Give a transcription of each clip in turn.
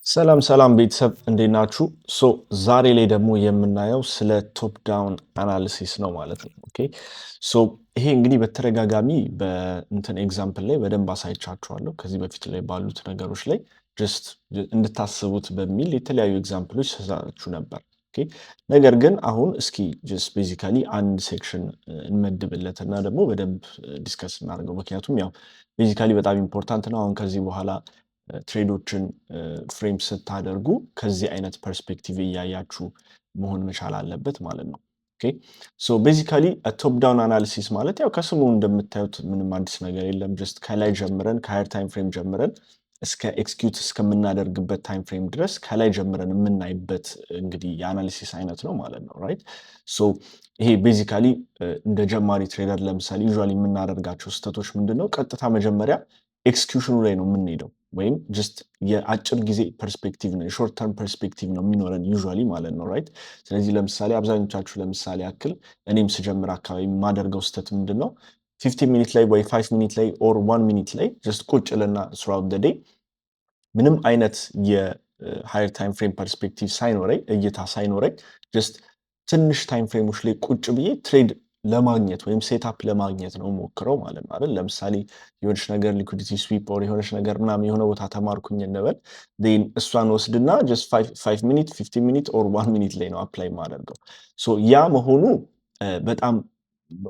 ሰላም ሰላም ቤተሰብ እንዴት ናችሁ? ዛሬ ላይ ደግሞ የምናየው ስለ ቶፕ ዳውን አናሊሲስ ነው ማለት ነው። ኦኬ ይሄ እንግዲህ በተደጋጋሚ በእንትን ኤግዛምፕል ላይ በደንብ አሳይቻችኋለሁ። ከዚህ በፊት ላይ ባሉት ነገሮች ላይ ጀስት እንድታስቡት በሚል የተለያዩ ኤግዛምፕሎች ሰጣችሁ ነበር። ኦኬ ነገር ግን አሁን እስኪ ጀስት ቤዚካሊ አንድ ሴክሽን እንመድብለት እና ደግሞ በደንብ ዲስከስ እናደርገው። ምክንያቱም ያው ቤዚካሊ በጣም ኢምፖርታንት ነው። አሁን ከዚህ በኋላ ትሬዶችን ፍሬም ስታደርጉ ከዚህ አይነት ፐርስፔክቲቭ እያያችሁ መሆን መቻል አለበት ማለት ነው። ኦኬ ቤዚካሊ ቶፕ ዳውን አናሊሲስ ማለት ያው ከስሙ እንደምታዩት ምንም አዲስ ነገር የለም። ጀስት ከላይ ጀምረን ከሃየር ታይም ፍሬም ጀምረን እስከ ኤክስኪዩት እስከምናደርግበት ታይም ፍሬም ድረስ ከላይ ጀምረን የምናይበት እንግዲህ የአናሊሲስ አይነት ነው ማለት ነው። ራይት ይሄ ቤዚካሊ እንደ ጀማሪ ትሬደር ለምሳሌ ዩዥዋሊ የምናደርጋቸው ስህተቶች ምንድነው? ቀጥታ መጀመሪያ ኤክስኪዩሽኑ ላይ ነው የምንሄደው ወይም ጀስት የአጭር ጊዜ ፐርስፔክቲቭ ነው የሾርት ተርም ፐርስፔክቲቭ ነው የሚኖረን ዩዥዋሊ ማለት ነው። ራይት ስለዚህ ለምሳሌ አብዛኞቻችሁ ለምሳሌ ያክል እኔም ስጀምር አካባቢ የማደርገው ስህተት ምንድን ነው? 15 ሚኒት ላይ ወይ 5 ሚኒት ላይ ኦር 1 ሚኒት ላይ ጀስት ቁጭ ልና ስራውት ደ ዴይ ምንም አይነት የሃየር ታይም ፍሬም ፐርስፔክቲቭ ሳይኖረኝ እይታ ሳይኖረኝ ጀስት ትንሽ ታይም ፍሬሞች ላይ ቁጭ ብዬ ትሬድ ለማግኘት ወይም ሴትአፕ ለማግኘት ነው ሞክረው ማለት ነው አይደል? ለምሳሌ የሆነች ነገር ሊኩዲቲ ስዊፕ ኦር የሆነች ነገር ምናምን የሆነ ቦታ ተማርኩኝ እንበል ዜን እሷን ወስድና ጀስት 5 ሚኒት 15 ሚኒት ኦር 1 ሚኒት ላይ ነው አፕላይ የማደርገው። ያ መሆኑ በጣም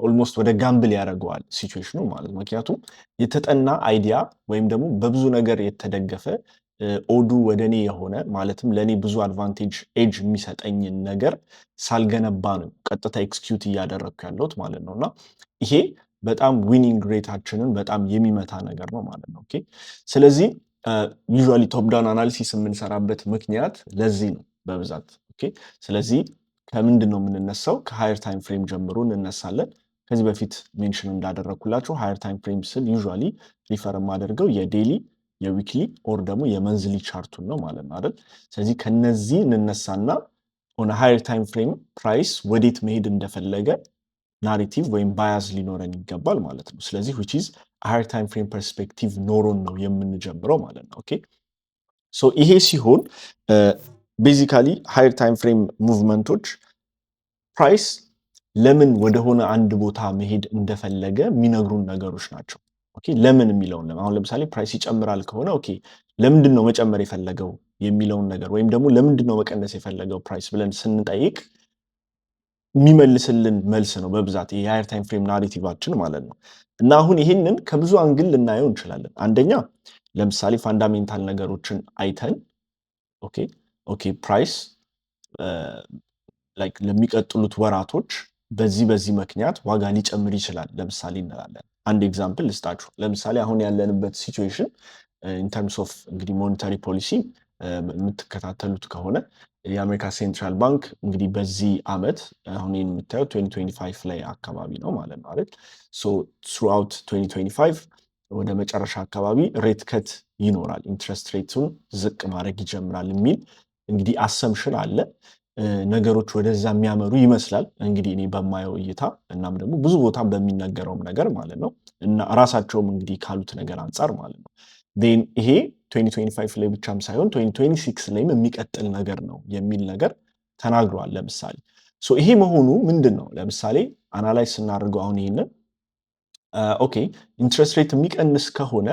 ኦልሞስት ወደ ጋምብል ያደርገዋል ሲቹዌሽኑ ማለት ነው። ምክንያቱም የተጠና አይዲያ ወይም ደግሞ በብዙ ነገር የተደገፈ ኦዱ ወደ እኔ የሆነ ማለትም ለእኔ ብዙ አድቫንቴጅ ኤጅ የሚሰጠኝን ነገር ሳልገነባ ነው ቀጥታ ኤክስኪዩት እያደረግኩ ያለሁት ማለት ነው። እና ይሄ በጣም ዊኒንግ ሬታችንን በጣም የሚመታ ነገር ነው ማለት ነው። ኦኬ ስለዚህ ዩዥዋሊ ቶፕ ዳውን አናሊሲስ የምንሰራበት ምክንያት ለዚህ ነው በብዛት። ኦኬ ስለዚህ ከምንድን ነው የምንነሳው? ከሃየር ታይም ፍሬም ጀምሮ እንነሳለን። ከዚህ በፊት ሜንሽን እንዳደረግኩላችሁ ሃየር ታይም ፍሬም ስል ዩዥዋሊ ሪፈር የማደርገው የዴሊ የዊክሊ ኦር ደግሞ የመንዝሊ ቻርቱን ነው ማለት ነው አይደል? ስለዚህ ከነዚህ እንነሳና ሆነ ሃየር ታይም ፍሬም ፕራይስ ወዴት መሄድ እንደፈለገ ናሬቲቭ ወይም ባያዝ ሊኖረን ይገባል ማለት ነው። ስለዚህ which is ሃየር ታይም ፍሬም ፐርስፔክቲቭ ኖሮን ነው የምንጀምረው ማለት ነው። ኦኬ ይሄ ሲሆን ቤዚካሊ ሃየር ታይም ፍሬም ሙቭመንቶች ፕራይስ ለምን ወደሆነ አንድ ቦታ መሄድ እንደፈለገ የሚነግሩን ነገሮች ናቸው። ኦኬ ለምን የሚለውን አሁን ለምሳሌ ፕራይስ ይጨምራል ከሆነ ኦኬ ለምንድን ነው መጨመር የፈለገው የሚለውን ነገር ወይም ደግሞ ለምንድን ነው መቀነስ የፈለገው ፕራይስ ብለን ስንጠይቅ የሚመልስልን መልስ ነው በብዛት የሃየር ታይም ፍሬም ናሬቲቫችን ማለት ነው። እና አሁን ይህንን ከብዙ አንግል ልናየው እንችላለን። አንደኛ ለምሳሌ ፋንዳሜንታል ነገሮችን አይተን ኦኬ ፕራይስ ላይክ ለሚቀጥሉት ወራቶች በዚህ ምክንያት ዋጋ ሊጨምር ይችላል ለምሳሌ እንላለን። አንድ ኤግዛምፕል ልስጣችሁ። ለምሳሌ አሁን ያለንበት ሲቹዌሽን ኢን ተርምስ ኦፍ እንግዲህ ሞኔታሪ ፖሊሲ የምትከታተሉት ከሆነ የአሜሪካ ሴንትራል ባንክ እንግዲህ በዚህ ዓመት አሁን የምታዩት 2025 ላይ አካባቢ ነው ማለት ነው አይደል? ትሩአውት 2025 ወደ መጨረሻ አካባቢ ሬት ከት ይኖራል፣ ኢንትረስት ሬቱን ዝቅ ማድረግ ይጀምራል የሚል እንግዲህ አሰምሽን አለ። ነገሮች ወደዛ የሚያመሩ ይመስላል እንግዲህ እኔ በማየው እይታ እናም ደግሞ ብዙ ቦታ በሚነገረውም ነገር ማለት ነው እና ራሳቸውም እንግዲህ ካሉት ነገር አንጻር ማለት ነው። ይሄ 2025 ላይ ብቻም ሳይሆን 2026 ላይም የሚቀጥል ነገር ነው የሚል ነገር ተናግረዋል። ለምሳሌ ይሄ መሆኑ ምንድን ነው? ለምሳሌ አናላይዝ ስናደርገው አሁን ይሄንን ኦኬ ኢንትረስት ሬት የሚቀንስ ከሆነ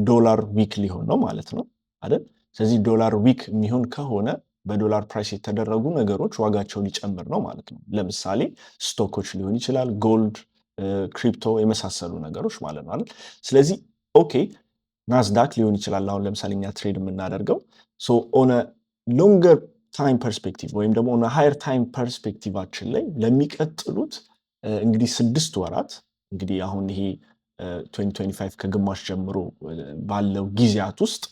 ዶላር ዊክ ሊሆን ነው ማለት ነው አይደል? ስለዚህ ዶላር ዊክ የሚሆን ከሆነ በዶላር ፕራይስ የተደረጉ ነገሮች ዋጋቸው ሊጨምር ነው ማለት ነው። ለምሳሌ ስቶኮች ሊሆን ይችላል፣ ጎልድ፣ ክሪፕቶ የመሳሰሉ ነገሮች ማለት ነው አይደል? ስለዚህ ኦኬ ናስዳክ ሊሆን ይችላል። አሁን ለምሳሌ እኛ ትሬድ የምናደርገው ኦነ ሎንገር ታይም ፐርስፔክቲቭ ወይም ደግሞ ኦነ ሃየር ታይም ፐርስፔክቲቫችን ላይ ለሚቀጥሉት እንግዲህ 6 ወራት እንግዲህ አሁን ይሄ 2025 ከግማሽ ጀምሮ ባለው ጊዜያት ውስጥ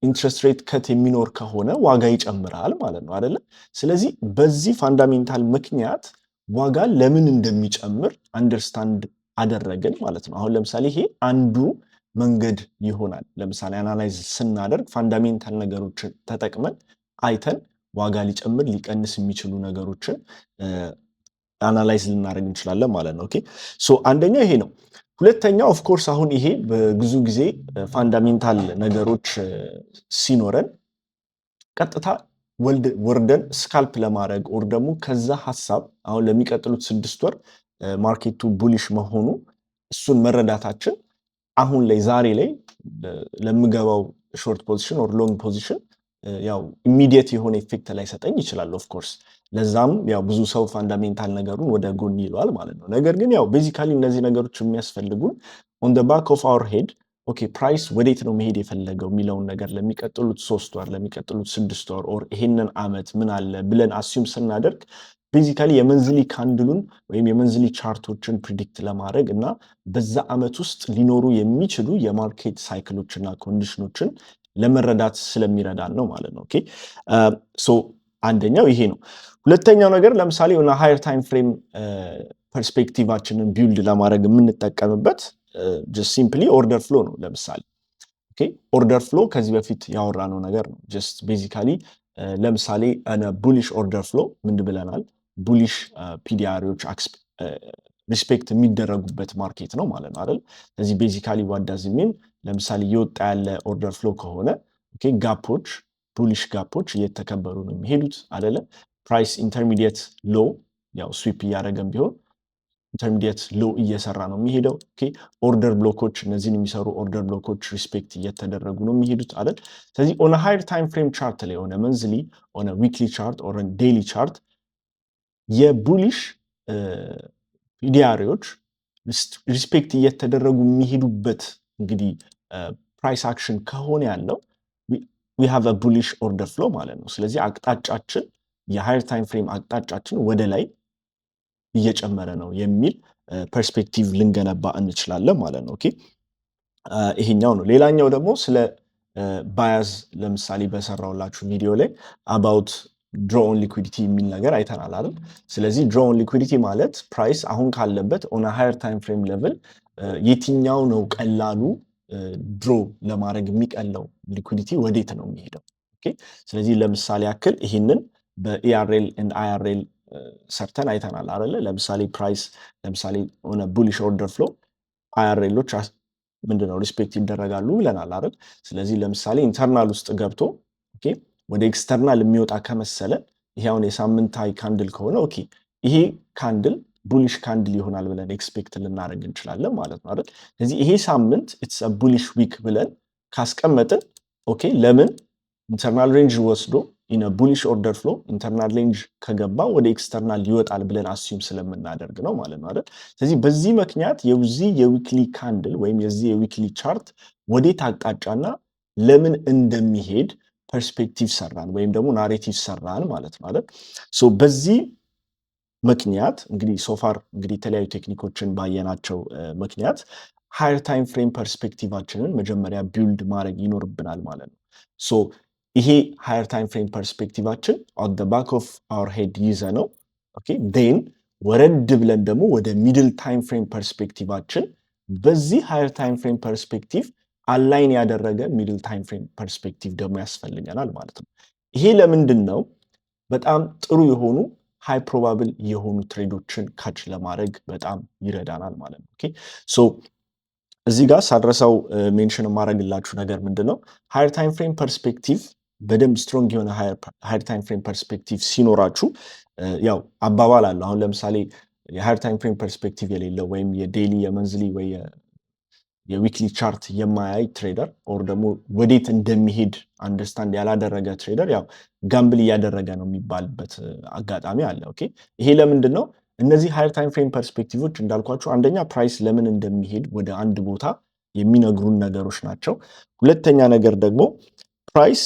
ኢንትረስት ሬት ከት የሚኖር ከሆነ ዋጋ ይጨምራል ማለት ነው አይደለ? ስለዚህ በዚህ ፋንዳሜንታል ምክንያት ዋጋ ለምን እንደሚጨምር አንደርስታንድ አደረግን ማለት ነው። አሁን ለምሳሌ ይሄ አንዱ መንገድ ይሆናል። ለምሳሌ አናላይዝ ስናደርግ ፋንዳሜንታል ነገሮችን ተጠቅመን አይተን ዋጋ ሊጨምር ሊቀንስ የሚችሉ ነገሮችን አናላይዝ ልናደርግ እንችላለን ማለት ነው። ኦኬ አንደኛው ይሄ ነው። ሁለተኛው ኦፍ ኮርስ አሁን ይሄ በብዙ ጊዜ ፋንዳሜንታል ነገሮች ሲኖረን ቀጥታ ወርደን ስካልፕ ለማድረግ ኦር ደግሞ ከዛ ሀሳብ አሁን ለሚቀጥሉት 6 ወር ማርኬቱ ቡሊሽ መሆኑ እሱን መረዳታችን አሁን ላይ ዛሬ ላይ ለምገባው ሾርት ፖዚሽን ኦር ሎንግ ፖዚሽን ያው ኢሚዲየት የሆነ ኢፌክት ላይ ሰጠኝ ይችላል። ኦፍ ኮርስ ለዛም ያው ብዙ ሰው ፋንዳሜንታል ነገሩን ወደ ጎን ይለዋል ማለት ነው። ነገር ግን ያው ቤዚካሊ እነዚህ ነገሮች የሚያስፈልጉን ኦን ዘ ባክ ኦፍ አወር ሄድ ኦኬ ፕራይስ ወዴት ነው መሄድ የፈለገው የሚለውን ነገር ለሚቀጥሉት 3 ወር ለሚቀጥሉት 6 ወር ኦር ይሄንን አመት ምን አለ ብለን አስዩም ስናደርግ ቤዚካሊ የመንዝሊ ካንድሉን ወይም የመንዝሊ ቻርቶችን ፕሪዲክት ለማድረግ እና በዛ አመት ውስጥ ሊኖሩ የሚችሉ የማርኬት ሳይክሎችና ኮንዲሽኖችን ለመረዳት ስለሚረዳን ነው ማለት ነው። ኦኬ ሶ አንደኛው ይሄ ነው። ሁለተኛው ነገር ለምሳሌ ሆነ ሃየር ታይም ፍሬም ፐርስፔክቲቫችንን ቢልድ ለማድረግ የምንጠቀምበት ጀስት ሲምፕሊ ኦርደር ፍሎ ነው። ለምሳሌ ኦኬ ኦርደር ፍሎ ከዚህ በፊት ያወራነው ነገር ነው። ጀስት ቤዚካሊ ለምሳሌ ቡሊሽ ኦርደር ፍሎ ምን ብለናል? ቡሊሽ ፒዲአሪዎች ሪስፔክት የሚደረጉበት ማርኬት ነው ማለት ነው አይደል? ስለዚህ ቤዚካሊ ዋዳዝ ሚን ለምሳሌ እየወጣ ያለ ኦርደር ፍሎ ከሆነ ኦኬ ጋፖች ቡሊሽ ጋፖች እየተከበሩ ነው የሚሄዱት አይደለ? ፕራይስ ኢንተርሚዲየት ሎ ያው ስዊፕ እያደረገን ቢሆን ኢንተርሚዲየት ሎ እየሰራ ነው የሚሄደው። ኦኬ ኦርደር ብሎኮች እነዚህን የሚሰሩ ኦርደር ብሎኮች ሪስፔክት እየተደረጉ ነው የሚሄዱት አይደል? ስለዚህ ኦን ሃየር ታይም ፍሬም ቻርት ላይ ሆነ መንዝሊ ኦን ዊክሊ ቻርት ኦር ዴይሊ ቻርት የቡሊሽ ፒዲአሪዎች ሪስፔክት እየተደረጉ የሚሄዱበት እንግዲህ ፕራይስ አክሽን ከሆነ ያለው we have a bullish order flow ማለት ነው። ስለዚህ አቅጣጫችን የሃየር ታይም ፍሬም አቅጣጫችን ወደ ላይ እየጨመረ ነው የሚል ፐርስፔክቲቭ ልንገነባ እንችላለን ማለት ነው። ኦኬ ይሄኛው ነው። ሌላኛው ደግሞ ስለ ባያዝ ለምሳሌ በሰራውላችሁ ቪዲዮ ላይ አባውት ድሮ ኦን ሊኩዊዲቲ የሚል ነገር አይተናል አይደል? ስለዚህ ድሮ ኦን ሊኩዊዲቲ ማለት ፕራይስ አሁን ካለበት ኦን ሃየር ታይም ፍሬም ሌቭል የትኛው ነው ቀላሉ ድሮ ለማድረግ የሚቀለው ሊኩዊዲቲ ወዴት ነው የሚሄደው? ኦኬ ስለዚህ ለምሳሌ ያክል ይህንን በኢአርኤል ኤንድ አይአርኤል ሰርተን አይተናል አይደለ? ለምሳሌ ፕራይስ ለምሳሌ ሆነ ቡሊሽ ኦርደር ፍሎ አይአርኤሎች ምንድነው ሪስፔክት ይደረጋሉ ብለናል አይደል? ስለዚህ ለምሳሌ ኢንተርናል ውስጥ ገብቶ ኦኬ ወደ ኤክስተርናል የሚወጣ ከመሰለ ይሄ አሁን የሳምንታዊ ካንድል ከሆነ ኦኬ ይሄ ካንድል ቡሊሽ ካንድል ይሆናል ብለን ኤክስፔክት ልናደርግ እንችላለን ማለት ነው አይደል? ስለዚህ ይሄ ሳምንት ኢትስ አ ቡሊሽ ዊክ ብለን ካስቀመጥን ኦኬ ለምን ኢንተርናል ሬንጅ ወስዶ ኢን አ ቡሊሽ ኦርደር ፍሎ ኢንተርናል ሬንጅ ከገባ ወደ ኤክስተርናል ይወጣል ብለን አስዩም ስለምናደርግ ነው ማለት ነው አይደል? ስለዚህ በዚህ ምክንያት የዚህ የዊክሊ ካንድል ወይም የዚህ የዊክሊ ቻርት ወዴት አቅጣጫና ለምን እንደሚሄድ ፐርስፔክቲቭ ሰራን ወይም ደግሞ ናሬቲቭ ሰራን ማለት ነው አይደል? ሶ በዚህ ምክንያት እንግዲህ ሶፋር እንግዲህ የተለያዩ ቴክኒኮችን ባየናቸው ምክንያት ሃየር ታይም ፍሬም ፐርስፔክቲቫችንን መጀመሪያ ቢልድ ማድረግ ይኖርብናል ማለት ነው። ሶ ይሄ ሃየር ታይም ፍሬም ፐርስፔክቲቫችን ኦን ዘ ባክ ኦፍ አወር ሄድ ይዘ ነው ኦኬ ዴን ወረድ ብለን ደግሞ ወደ ሚድል ታይም ፍሬም ፐርስፔክቲቫችን በዚህ ሃየር ታይም ፍሬም ፐርስፔክቲቭ አላይን ያደረገ ሚድል ታይም ፍሬም ፐርስፔክቲቭ ደግሞ ያስፈልገናል ማለት ነው። ይሄ ለምንድን ነው? በጣም ጥሩ የሆኑ ሃይ ፕሮባብል የሆኑ ትሬዶችን ካች ለማድረግ በጣም ይረዳናል ማለት ነው። ኦኬ ሶ እዚህ ጋር ሳድረሰው ሜንሽን የማድረግላችሁ ነገር ምንድን ነው? ሃየር ታይም ፍሬም ፐርስፔክቲቭ በደንብ ስትሮንግ የሆነ ሃየር ታይም ፍሬም ፐርስፔክቲቭ ሲኖራችሁ ያው አባባል አለው። አሁን ለምሳሌ የሃየር ታይም ፍሬም ፐርስፔክቲቭ የሌለው ወይም የዴይሊ የመንዝሊ ወይ የዊክሊ ቻርት የማያይ ትሬደር ኦር ደግሞ ወዴት እንደሚሄድ አንደርስታንድ ያላደረገ ትሬደር ያው ጋምብል እያደረገ ነው የሚባልበት አጋጣሚ አለ። ኦኬ ይሄ ለምንድን ነው? እነዚህ ሃየር ታይም ፍሬም ፐርስፔክቲቮች እንዳልኳችሁ አንደኛ ፕራይስ ለምን እንደሚሄድ ወደ አንድ ቦታ የሚነግሩን ነገሮች ናቸው። ሁለተኛ ነገር ደግሞ ፕራይስ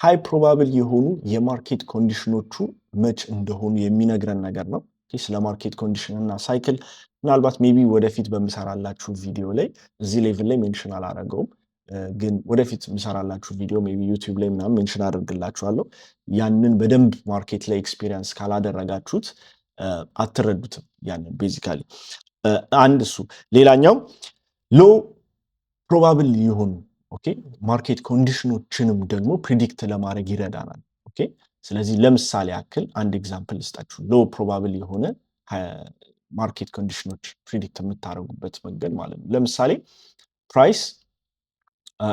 ሃይ ፕሮባብል የሆኑ የማርኬት ኮንዲሽኖቹ መች እንደሆኑ የሚነግረን ነገር ነው። ስለ ማርኬት ኮንዲሽን እና ሳይክል ምናልባት ሜቢ ወደፊት በምሰራላችሁ ቪዲዮ ላይ እዚህ ሌቭል ላይ ሜንሽን አላደረገውም፣ ግን ወደፊት የምሰራላችሁ ቪዲዮ ሜቢ ዩቲዩብ ላይ ምናምን ሜንሽን አደርግላችኋለሁ። ያንን በደንብ ማርኬት ላይ ኤክስፒሪየንስ ካላደረጋችሁት አትረዱትም። ያንን ቤዚካሊ አንድ እሱ። ሌላኛው ሎ ፕሮባብል የሆኑ ኦኬ ማርኬት ኮንዲሽኖችንም ደግሞ ፕሪዲክት ለማድረግ ይረዳናል። ኦኬ ስለዚህ ለምሳሌ ያክል አንድ ኤግዛምፕል ልስጣችሁ። ሎ ፕሮባብል የሆነ ማርኬት ኮንዲሽኖች ፕሪዲክት የምታደርጉበት መንገድ ማለት ነው። ለምሳሌ ፕራይስ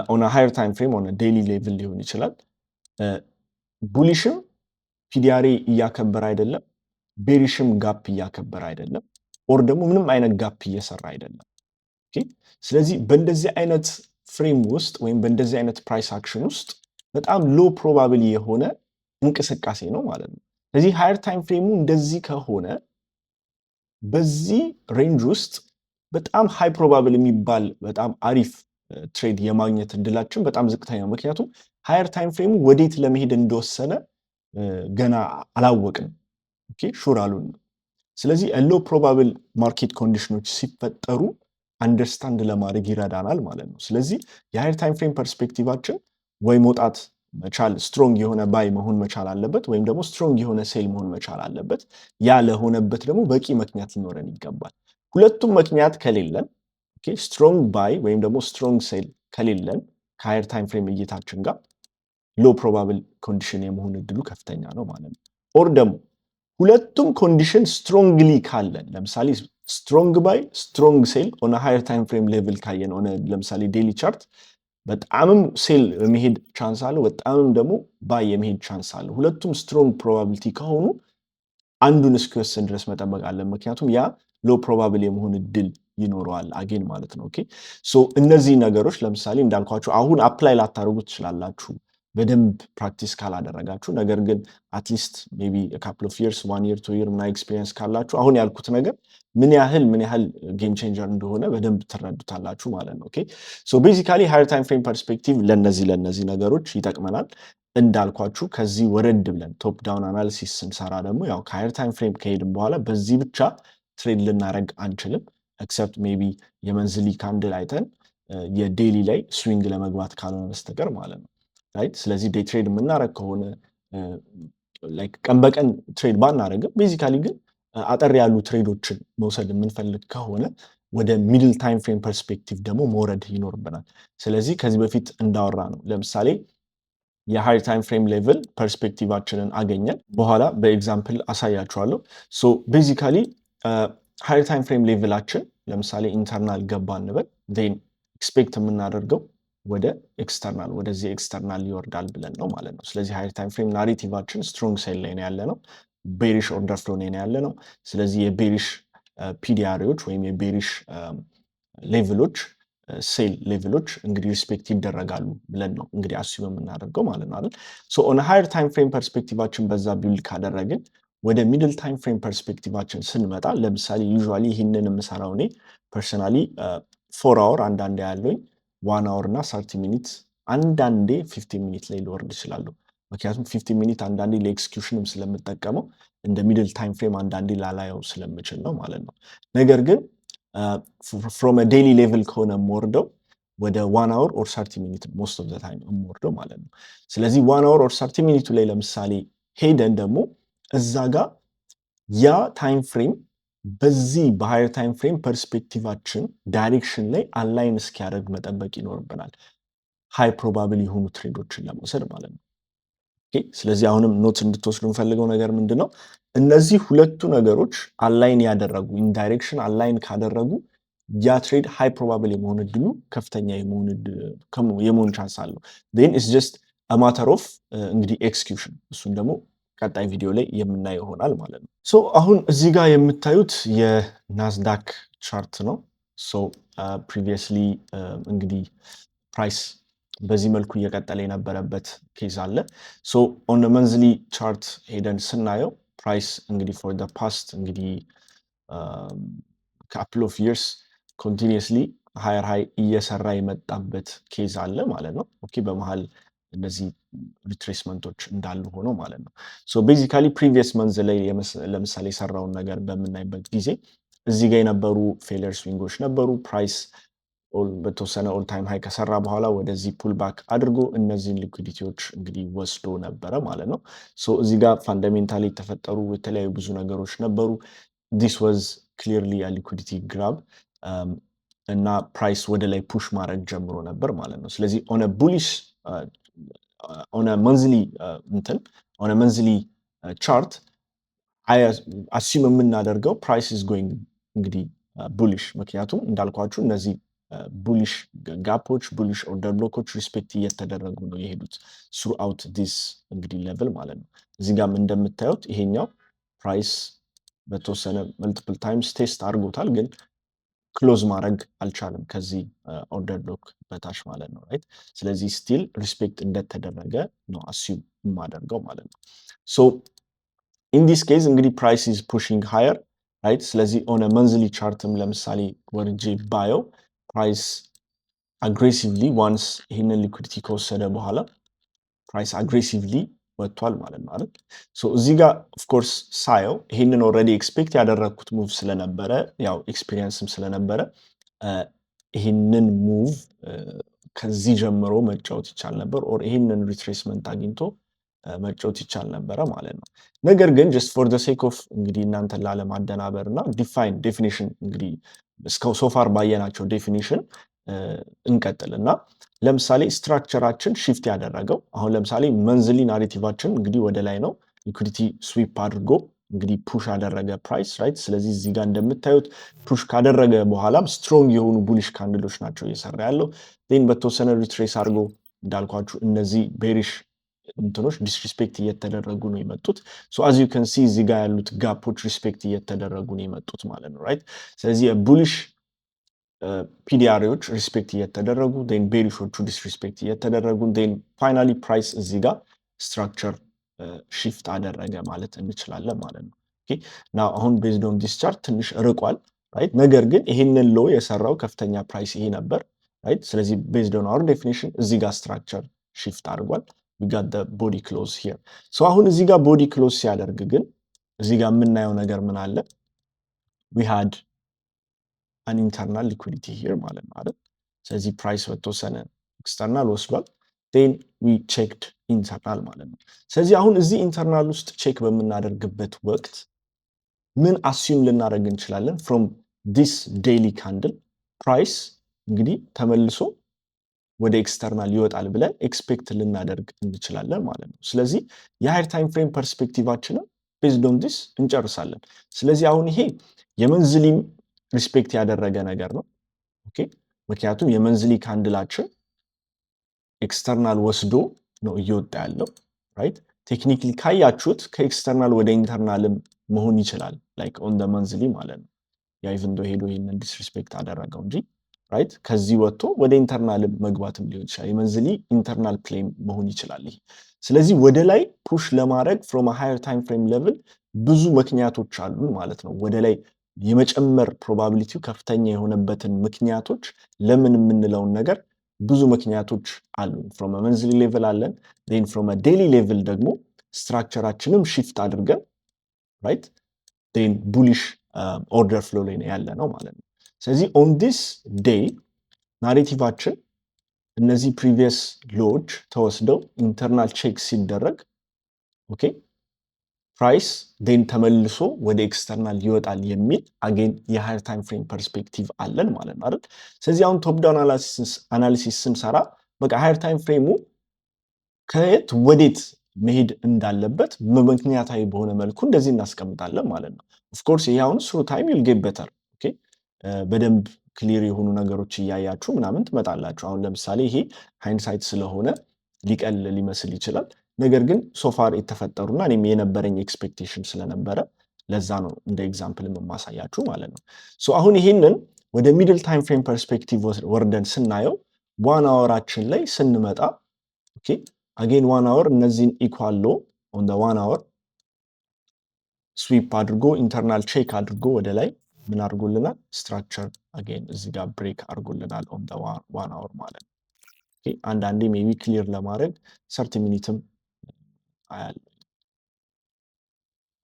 ኦን ሃየር ታይም ፍሬም ኦን ዴይሊ ሌቭል ሊሆን ይችላል። ቡሊሽም ፒዲአሬ እያከበረ አይደለም፣ ቤሪሽም ጋፕ እያከበረ አይደለም፣ ኦር ደግሞ ምንም አይነት ጋፕ እየሰራ አይደለም። ስለዚህ በእንደዚህ አይነት ፍሬም ውስጥ ወይም በእንደዚህ አይነት ፕራይስ አክሽን ውስጥ በጣም ሎ ፕሮባብሊ የሆነ እንቅስቃሴ ነው ማለት ነው። ስለዚህ ሃየር ታይም ፍሬሙ እንደዚህ ከሆነ በዚህ ሬንጅ ውስጥ በጣም ሃይ ፕሮባብል የሚባል በጣም አሪፍ ትሬድ የማግኘት እድላችን በጣም ዝቅተኛ ነው። ምክንያቱም ሃየር ታይም ፍሬሙ ወዴት ለመሄድ እንደወሰነ ገና አላወቅንም፣ ሹር አሉን። ስለዚህ ሎ ፕሮባብል ማርኬት ኮንዲሽኖች ሲፈጠሩ አንደርስታንድ ለማድረግ ይረዳናል ማለት ነው። ስለዚህ የሃየር ታይም ፍሬም ፐርስፔክቲቫችን ወይ መውጣት መቻል ስትሮንግ የሆነ ባይ መሆን መቻል አለበት፣ ወይም ደግሞ ስትሮንግ የሆነ ሴል መሆን መቻል አለበት። ያ ለሆነበት ደግሞ በቂ ምክንያት ሊኖረን ይገባል። ሁለቱም ምክንያት ከሌለን ስትሮንግ ባይ ወይም ደግሞ ስትሮንግ ሴል ከሌለን ከሃየር ታይም ፍሬም እይታችን ጋር ሎ ፕሮባብል ኮንዲሽን የመሆን እድሉ ከፍተኛ ነው ማለት ነው። ኦር ደግሞ ሁለቱም ኮንዲሽን ስትሮንግሊ ካለን ለምሳሌ ስትሮንግ ባይ ስትሮንግ ሴል ኦን ሃየር ታይም ፍሬም ሌቭል ካየን ሆነ ለምሳሌ ዴሊ ቻርት በጣምም ሴል የመሄድ ቻንስ አለው፣ በጣምም ደግሞ ባይ የመሄድ ቻንስ አለው። ሁለቱም ስትሮንግ ፕሮባቢሊቲ ከሆኑ አንዱን እስኪወስን ድረስ መጠበቅ አለን። ምክንያቱም ያ ሎ ፕሮባብል የመሆን እድል ይኖረዋል አጌን ማለት ነው። ሶ እነዚህ ነገሮች ለምሳሌ እንዳልኳችሁ አሁን አፕላይ ላታደርጉ ትችላላችሁ በደንብ ፕራክቲስ ካላደረጋችሁ። ነገር ግን አትሊስት ሜይ ቢ ካፕል ኦፍ ይርስ 1 year 2 year ምናምን ኤክስፒሪየንስ ካላችሁ አሁን ያልኩት ነገር ምን ያህል ጌም ቼንጀር እንደሆነ በደንብ ትረዱታላችሁ ማለት ነው። ሶ ቤዚካሊ ሃየር ታይም ፍሬም ፐርስፔክቲቭ ለነዚህ ነገሮች ይጠቅመናል። እንዳልኳችሁ ከዚህ ወረድ ብለን ቶፕ ዳውን አናሊሲስ ስንሰራ ደግሞ ያው ከሃየር ታይም ፍሬም ከሄድን በኋላ በዚህ ብቻ ትሬድ ልናደረግ አንችልም። ኤክሰፕት ሜይ ቢ የመንዝሊ ካንድል አይተን የዴይሊ ላይ ስዊንግ ለመግባት ካልሆነ በስተቀር ማለት ነው። ራይት። ስለዚህ ዴይ ትሬድ የምናደረግ ከሆነ ቀን በቀን ትሬድ ባናደረግም ቤዚካሊ ግን አጠር ያሉ ትሬዶችን መውሰድ የምንፈልግ ከሆነ ወደ ሚድል ታይም ፍሬም ፐርስፔክቲቭ ደግሞ መውረድ ይኖርብናል። ስለዚህ ከዚህ በፊት እንዳወራ ነው ለምሳሌ የሃየር ታይም ፍሬም ሌቭል ፐርስፔክቲቫችንን አገኘን፣ በኋላ በኤግዛምፕል አሳያችኋለሁ። ሶ ቤዚካሊ ሃየር ታይም ፍሬም ሌቭላችን ለምሳሌ ኢንተርናል ገባ እንበል፣ ዜን ኤክስፔክት የምናደርገው ወደ ኤክስተርናል ወደዚህ ኤክስተርናል ይወርዳል ብለን ነው ማለት ነው። ስለዚህ ሃየር ታይም ፍሬም ናሬቲቫችን ስትሮንግ ሴል ላይ ነው ያለ ነው፣ ቤሪሽ ኦርደር ፍሎ ነው ያለ ነው። ስለዚህ የቤሪሽ ፒዲአሪዎች ወይም የቤሪሽ ሌቭሎች ሴል ሌቭሎች እንግዲህ ሪስፔክት ይደረጋሉ ብለን ነው እንግዲህ አስዩ የምናደርገው ማለት ነው አይደል። ሶ ኦን ሃየር ታይም ፍሬም ፐርስፔክቲቫችን በዛ ቢልድ ካደረግን ወደ ሚድል ታይም ፍሬም ፐርስፔክቲቫችን ስንመጣ ለምሳሌ ዩዥዋሊ ይህንን የምሰራው እኔ ፐርሰናሊ 4 hour አንዳንዴ ያለኝ 1 hour እና 30 ሚኒት አንዳንዴ 15 ሚኒት ላይ ልወርድ እችላለሁ። ምክንያቱም 15 ሚኒት አንዳንዴ ለኤክስኪዩሽንም ስለምጠቀመው እንደ ሚድል ታይም ፍሬም አንዳንዴ ላላየው ስለምችል ነው ማለት ነው። ነገር ግን ፍሮም ዴይሊ ሌቭል ከሆነ የምወርደው ወደ 1 hour or 30 ሚኒት ሞስት ኦፍ ዘ ታይም የምወርደው ማለት ነው። ስለዚህ 1 hour or 30 ሚኒቱ ላይ ለምሳሌ ሄደን ደግሞ እዛ ጋር ያ ታይም ፍሬም በዚህ በሃየር ታይም ፍሬም ፐርስፔክቲቫችን ዳይሬክሽን ላይ አላይን እስኪያደርግ መጠበቅ ይኖርብናል፣ ሃይ ፕሮባብል የሆኑ ትሬዶችን ለመውሰድ ማለት ነው። ስለዚህ አሁንም ኖት እንድትወስዱ የምፈልገው ነገር ምንድን ነው? እነዚህ ሁለቱ ነገሮች አላይን ያደረጉ ኢንዳይሬክሽን አላይን ካደረጉ ያ ትሬድ ሃይ ፕሮባብል የመሆን እድሉ ከፍተኛ የመሆን ቻንስ አለው። ን ኢትስ ጀስት ማተር ኦፍ እንግዲህ ኤክስኪዩሽን፣ እሱን ደግሞ ቀጣይ ቪዲዮ ላይ የምናየው ይሆናል ማለት ነው። ሶ አሁን እዚህ ጋር የምታዩት የናስዳክ ቻርት ነው። ሶ ፕሪቪየስሊ እንግዲህ ፕራይስ በዚህ መልኩ እየቀጠለ የነበረበት ኬዝ አለ። ሶ ኦን መንዝሊ ቻርት ሄደን ስናየው ፕራይስ እንግዲህ ፎር ደ ፓስት እንግዲህ ካፕል ኦፍ ይርስ ኮንቲኒየስሊ ሃየር ሃይ እየሰራ የመጣበት ኬዝ አለ ማለት ነው። ኦኬ በመሃል እነዚህ ሪትሬስመንቶች እንዳሉ ሆኖ ማለት ነው። ሶ ቤዚካሊ ፕሪቪየስ መንዝ ላይ ለምሳሌ የሰራውን ነገር በምናይበት ጊዜ እዚህ ጋር የነበሩ ፌለር ስዊንጎች ነበሩ። ፕራይስ በተወሰነ ኦል ታይም ሃይ ከሰራ በኋላ ወደዚህ ፑል ባክ አድርጎ እነዚህን ሊኩዲቲዎች እንግዲህ ወስዶ ነበረ ማለት ነው። ሶ እዚህ ጋር ፋንዳሜንታሊ የተፈጠሩ የተለያዩ ብዙ ነገሮች ነበሩ። ዲስ ዋዝ ክሊርሊ ሊኩዲቲ ግራብ እና ፕራይስ ወደ ላይ ፑሽ ማድረግ ጀምሮ ነበር ማለት ነው። ስለዚህ ኦን ቡሊሽ ኦን መንዝሊ ቻርት አሲም የምናደርገው ፕራይስ ኢዝ ጎይንግ እንግዲህ ቡሊሽ፣ ምክንያቱም እንዳልኳችሁ እነዚህ ቡሊሽ ጋፖች ቡሊሽ ኦርደር ብሎኮች ሪስፔክት እየተደረጉ ነው የሄዱት ስሩ አውት ዲስ እንግዲህ ሌቭል ማለት ነው። እዚህ ጋም እንደምታዩት ይሄኛው ፕራይስ በተወሰነ መልቲፕል ታይምስ ቴስት አድርጎታል፣ ግን ክሎዝ ማድረግ አልቻለም ከዚህ ኦርደር ብሎክ በታች ማለት ነው ራይት። ስለዚህ ስቲል ሪስፔክት እንደተደረገ ነው አሲም የማደርገው ማለት ነው። ሶ ኢን ዲስ ኬዝ እንግዲህ ፕራይስ ኢዝ ፑሽንግ ሃየር ራይት። ስለዚህ ኦን መንዝሊ ቻርትም ለምሳሌ ወርጄ ባየው ፕራይስ አግሬሲቭሊ ዋንስ ይህንን ሊኩዲቲ ከወሰደ በኋላ ፕራይስ አግሬሲቭሊ ወጥቷል ማለት ነው አይደል። ሶ እዚህ ጋር ኦፍኮርስ ሳየው ይህንን ኦልሬዲ ኤክስፔክት ያደረግኩት ሙቭ ስለነበረ ያው ኤክስፒሪየንስም ስለነበረ ይህንን ሙቭ ከዚህ ጀምሮ መጫወት ይቻል ነበር፣ ኦር ይህንን ሪትሬስመንት አግኝቶ መጫወት ይቻል ነበረ ማለት ነው። ነገር ግን ጀስት ፎር ዘ ሴክ ኦፍ እንግዲህ እናንተን ላለማደናበር እና ዲፋይን ዴፊኒሽን እንግዲህ እስከ ሶፋር ባየናቸው ዴፊኒሽን እንቀጥል እና ለምሳሌ ስትራክቸራችን ሽፍት ያደረገው አሁን ለምሳሌ መንዝሊ ናሬቲቫችን እንግዲህ ወደ ላይ ነው፣ ሊኩዲቲ ስዊፕ አድርጎ እንግዲህ ፑሽ አደረገ ፕራይስ ራይት። ስለዚህ እዚህ ጋር እንደምታዩት ፑሽ ካደረገ በኋላም ስትሮንግ የሆኑ ቡሊሽ ካንድሎች ናቸው እየሰራ ያለው። ን በተወሰነ ሪትሬስ አድርጎ እንዳልኳችሁ እነዚህ ቤሪሽ እንትኖች ዲስሪስፔክት እየተደረጉ ነው የመጡት። ሶ አዝ ዩ ከን ሲ እዚህ ጋር ያሉት ጋፖች ሪስፔክት እየተደረጉ ነው የመጡት ማለት ነው ራይት። ስለዚህ ቡሊሽ ፒዲአሪዎች ሪስፔክት እየተደረጉ ን ቤሪሾቹ ዲስሪስፔክት እየተደረጉ ን ፋይናሊ ፕራይስ እዚህ ጋር ስትራክቸር ሽፍት አደረገ ማለት እንችላለን ማለት ነው። ና አሁን ቤዝድ ኦን ዲስ ቻርት ትንሽ ርቋል ራይት። ነገር ግን ይሄንን ሎ የሰራው ከፍተኛ ፕራይስ ይሄ ነበር ራይት። ስለዚህ ቤዝድ ኦን አወር ዴፊኒሽን እዚህ ጋር ስትራክቸር ሽፍት አድርጓል። we got the body close here so አሁን እዚህ ጋር body close ሲያደርግ ግን እዚህ ጋር የምናየው ነገር ምን አለ? we had an internal liquidity here ማለት ነው አይደል? ስለዚህ ፕራይስ በተወሰነ ኤክስተርናል ወስዷል፣ then we checked internal ማለት ነው። ስለዚህ አሁን እዚህ ኢንተርናል ውስጥ ቼክ በምናደርግበት ወቅት ምን አሲዩም ልናደርግ እንችላለን? from this daily candle ፕራይስ እንግዲህ ተመልሶ ወደ ኤክስተርናል ይወጣል ብለን ኤክስፔክት ልናደርግ እንችላለን ማለት ነው። ስለዚህ የሃየር ታይም ፍሬም ፐርስፔክቲቫችንን ቤዝድ ኦን ዲስ እንጨርሳለን። ስለዚህ አሁን ይሄ የመንዝሊም ሪስፔክት ያደረገ ነገር ነው። ኦኬ ምክንያቱም የመንዝሊ ካንድላችን ኤክስተርናል ወስዶ ነው እየወጣ ያለው ራይት። ቴክኒክሊ ካያችሁት ከኤክስተርናል ወደ ኢንተርናልም መሆን ይችላል ላይክ ኦን ደ መንዝሊ ማለት ነው። ያ ኢቭን ዶ ሄዶ ይሄንን ዲስሪስፔክት አደረገው እንጂ ራይት ከዚህ ወጥቶ ወደ ኢንተርናል መግባትም ሊሆን ይችላል። የመንዝሊ ኢንተርናል ፕሌን መሆን ይችላል ይሄ። ስለዚህ ወደ ላይ ፑሽ ለማድረግ ፍሮም ሃየር ታይም ፍሬም ሌቭል ብዙ ምክንያቶች አሉ ማለት ነው። ወደ ላይ የመጨመር ፕሮባቢሊቲው ከፍተኛ የሆነበትን ምክንያቶች ለምን የምንለውን ነገር ብዙ ምክንያቶች አሉ። ፍሮም መንዝሊ ሌቭል አለን፣ ዜን ፍሮም ዴይሊ ሌቭል ደግሞ ስትራክቸራችንም ሽፍት አድርገን ራይት ዜን ቡሊሽ ኦርደር ፍሎ ላይ ያለ ነው ማለት ነው። ስለዚህ ኦን ዲስ ዴይ ናሬቲቫችን እነዚህ ፕሪቪየስ ሎዎች ተወስደው ኢንተርናል ቼክ ሲደረግ ኦኬ ፕራይስ ዴን ተመልሶ ወደ ኤክስተርናል ይወጣል የሚል አጌን የሃየር ታይም ፍሬም ፐርስፔክቲቭ አለን ማለት ነው አይደል። ስለዚህ አሁን ቶፕ ዳውን አናሊሲስ ስንሰራ በቃ ሃየር ታይም ፍሬሙ ከየት ወዴት መሄድ እንዳለበት ምክንያታዊ በሆነ መልኩ እንደዚህ እናስቀምጣለን ማለት ነው። ኦፍኮርስ ይሄ አሁን ስሩ ታይም ዩል ጌት ቤተር ኦኬ በደንብ ክሊር የሆኑ ነገሮች እያያችሁ ምናምን ትመጣላችሁ። አሁን ለምሳሌ ይሄ ሃይንሳይት ስለሆነ ሊቀል ሊመስል ይችላል። ነገር ግን ሶፋር የተፈጠሩና እኔም የነበረኝ ኤክስፔክቴሽን ስለነበረ ለዛ ነው እንደ ኤግዛምፕል የማሳያችሁ ማለት ነው። ሶ አሁን ይሄንን ወደ ሚድል ታይም ፍሬም ፐርስፔክቲቭ ወርደን ስናየው ዋን አወራችን ላይ ስንመጣ ኦኬ አጌን ዋን አወር እነዚህን ኢኳል ሎ ኦን ዘ ዋን አወር ስዊፕ አድርጎ ኢንተርናል ቼክ አድርጎ ወደ ላይ ምን አድርጎልናል? ስትራክቸር አጌን እዚህ ጋር ብሬክ አድርጎልናል ኦን ዘ ዋን አወር ማለት ነው። ኦኬ አንዳንዴ ሜቢ ክሊር ለማድረግ 30 ሚኒትም አያለ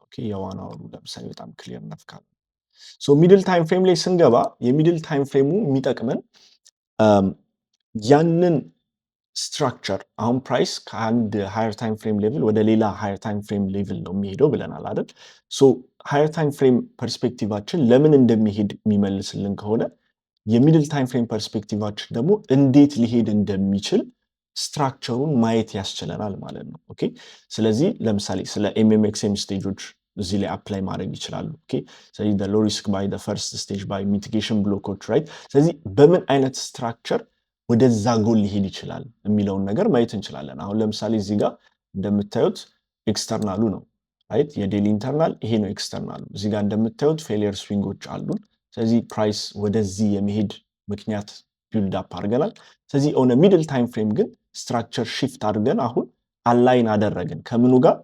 ኦኬ የዋን አወሩ ለምሳሌ በጣም ክሊር ነፍካል። ሶ ሚድል ታይም ፍሬም ላይ ስንገባ የሚድል ታይም ፍሬሙ የሚጠቅመን ያንን ስትራክቸር አሁን ፕራይስ ከአንድ ሃየር ታይም ፍሬም ሌቭል ወደ ሌላ ሃየር ታይም ፍሬም ሌቭል ነው የሚሄደው ብለናል አይደል? ሶ ሃየር ታይም ፍሬም ፐርስፔክቲቫችን ለምን እንደሚሄድ የሚመልስልን ከሆነ የሚድል ታይም ፍሬም ፐርስፔክቲቫችን ደግሞ እንዴት ሊሄድ እንደሚችል ስትራክቸሩን ማየት ያስችለናል ማለት ነው። ኦኬ ስለዚህ ለምሳሌ ስለ ኤምኤምኤክስኤም ስቴጆች እዚህ ላይ አፕላይ ማድረግ ይችላሉ። ኦኬ ስለዚህ ሎ ሪስክ ባይ ፈርስት ስቴጅ ባይ ሚቲጌሽን ብሎኮች ራይት። ስለዚህ በምን አይነት ስትራክቸር ወደዛ ጎል ሊሄድ ይችላል የሚለውን ነገር ማየት እንችላለን። አሁን ለምሳሌ እዚህ ጋር እንደምታዩት ኤክስተርናሉ ነው ራይት። የዴሊ ኢንተርናል ይሄ ነው ኤክስተርናሉ። እዚህ ጋር እንደምታዩት ፌሊየር ስዊንጎች አሉን። ስለዚህ ፕራይስ ወደዚህ የመሄድ ምክንያት ቢልድ አፕ አድርገናል። ስለዚህ ኦን ሚድል ታይም ፍሬም ግን ስትራክቸር ሺፍት አድርገን አሁን አላይን አደረግን ከምኑ ጋር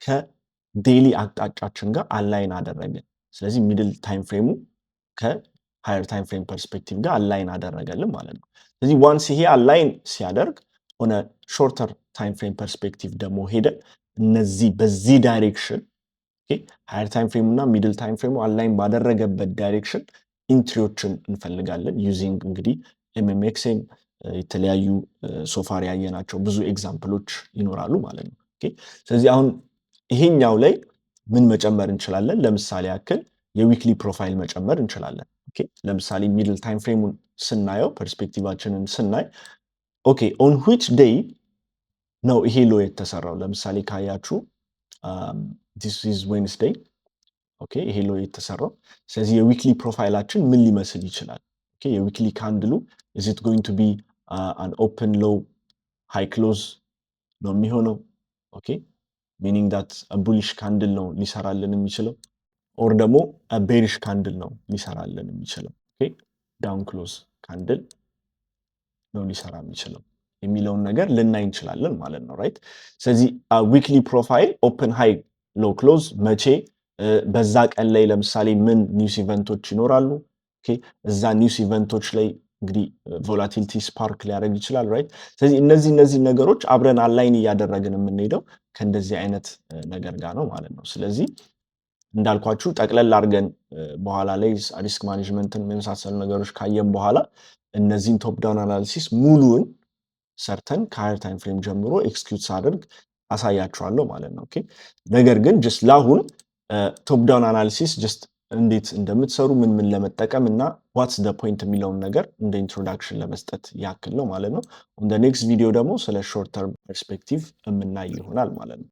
ከዴሊ አቅጣጫችን ጋር አላይን አደረግን። ስለዚህ ሚድል ታይም ፍሬሙ ከሃየር ታይም ፍሬም ፐርስፔክቲቭ ጋር አላይን አደረገልን ማለት ነው። ስለዚህ ዋንስ ይሄ አላይን ሲያደርግ ሆነ ሾርተር ታይም ፍሬም ፐርስፔክቲቭ ደግሞ ሄደን እነዚህ በዚህ ዳይሬክሽን ሃየር ታይም ፍሬሙ እና ሚድል ታይም ፍሬሙ አላይን ባደረገበት ዳይሬክሽን ኢንትሪዎችን እንፈልጋለን ዩዚንግ እንግዲህ ኤምኤምኤክስም የተለያዩ ሶፋር ያየናቸው ብዙ ኤግዛምፕሎች ይኖራሉ ማለት ነው። ስለዚህ አሁን ይሄኛው ላይ ምን መጨመር እንችላለን? ለምሳሌ ያክል የዊክሊ ፕሮፋይል መጨመር እንችላለን። ለምሳሌ ሚድል ታይም ፍሬሙን ስናየው ፐርስፔክቲቫችንን ስናይ ኦኬ ኦን ዊች ዴይ ነው ይሄ ሎ የተሰራው? ለምሳሌ ካያችሁ ዲስ ኢዝ ዌንስዴይ ኦኬ ይሄ ሎ የተሰራው። ስለዚህ የዊክሊ ፕሮፋይላችን ምን ሊመስል ይችላል? ኦኬ የዊክሊ ካንድሉ is it going to be an open low high close ነው የሚሆነው? ኦኬ meaning that a bullish candle ነው ሊሰራልን የሚችለው or ደግሞ a bearish candle ነው ሊሰራልን የሚችለው? ኦኬ down close candle ነው ሊሰራ የሚችለው የሚለውን ነገር ልናይ እንችላለን ማለት ነው ራይት። ስለዚህ ዊክሊ ፕሮፋይል ኦፕን ሃይ ሎ ክሎዝ መቼ በዛ ቀን ላይ ለምሳሌ ምን ኒውስ ኢቨንቶች ይኖራሉ? ኦኬ እዛ ኒውስ ኢቨንቶች ላይ እንግዲህ ቮላቲሊቲ ስፓርክ ሊያደርግ ይችላል ራይት። ስለዚህ እነዚህ ነገሮች አብረን አላይን እያደረግን የምንሄደው ከእንደዚህ አይነት ነገር ጋር ነው ማለት ነው። ስለዚህ እንዳልኳችሁ ጠቅለል አድርገን በኋላ ላይ ሪስክ ማኔጅመንትን የመሳሰሉ ነገሮች ካየን በኋላ እነዚህን ቶፕ ዳውን አናሊሲስ ሙሉውን ሰርተን ከሃየር ታይም ፍሬም ጀምሮ ኤክስኪዩት ሳደርግ አሳያችኋለሁ ማለት ነው። ኦኬ ነገር ግን ጀስት ለአሁን ቶፕ ዳውን አናሊሲስ ጀስት እንዴት እንደምትሰሩ ምን ለመጠቀም እና ዋትስ ደ ፖይንት የሚለውን ነገር እንደ ኢንትሮዳክሽን ለመስጠት ያክል ነው ማለት ነው። ኦን ደ ኔክስት ቪዲዮ ደግሞ ስለ ሾርት ተርም ፐርስፔክቲቭ የምናይ ይሆናል ማለት ነው።